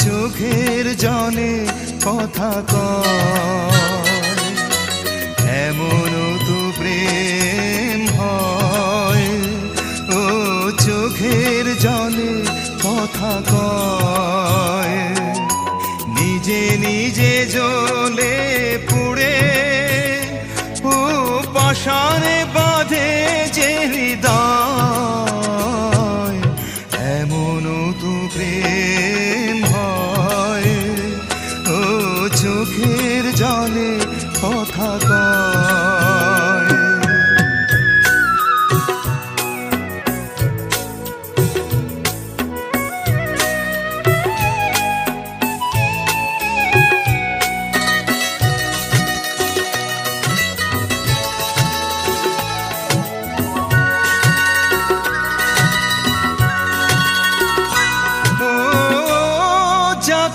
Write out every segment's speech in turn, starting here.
চোখের জলে কথা কয়, এমন তো প্রেম হয়। ও চোখের জলে কথা কয়, নিজে নিজে জ্বলে পুড়ে ও পাশানে বাঁধে যে হৃদয়, এমন তো প্রেম হয়। ও চোখের জলে কথা কয়।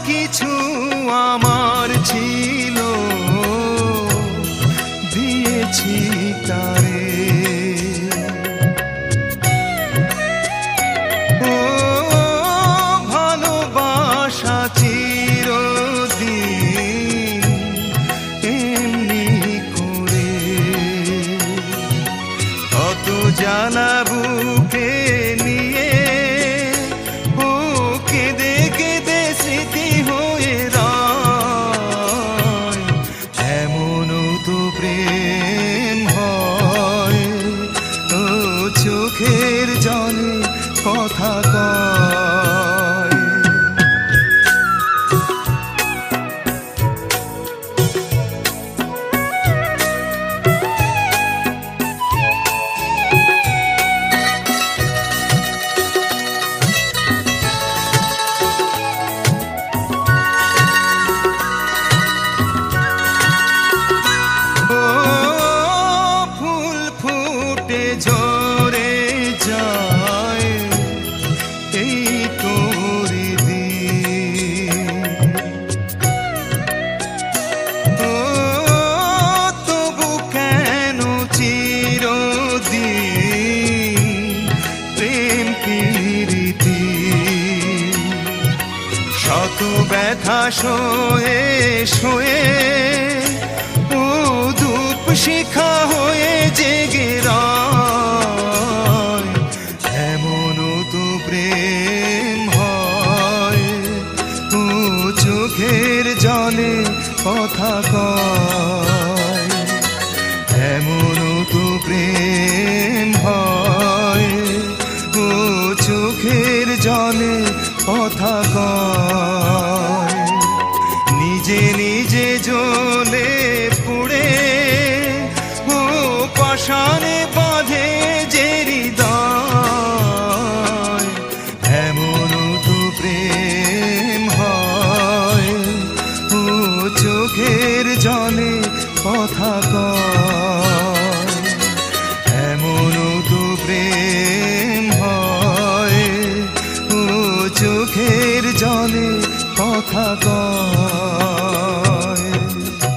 কিছু আমার ছিল দিয়েছি তারে, ও ভালোবাসা চিরদিন এমনি করে, কত জ্বালা বুকে নিয়ে ও কেঁদে কেঁদে স্মৃতি হয়ে রয়, এমন তো প্রেম হয়। ও চোখের জলে কথা কয়। ঝরে যায় এই তোর দিন, ও তবু কেন চিরদিন প্রেম প্রীতি, শত ব্যথা সয়ে সয়ে ও ধূপ শিখা হয়ে জেগে রয়, এমন তো প্রেম হয়। ও চোখের জলে কথা কয়, এমন তো প্রেম হয়। ও চোখের জলে কথা কয়, নিজে নিজে জ্বলে পুড়ে ও পাশানে বাঁধে যে হৃদয়, এমন তো প্রেম হয়। ও চোখের জলে কথা কয়, এমন তো প্রেম হয়। ও চোখের জলে কথা কয়।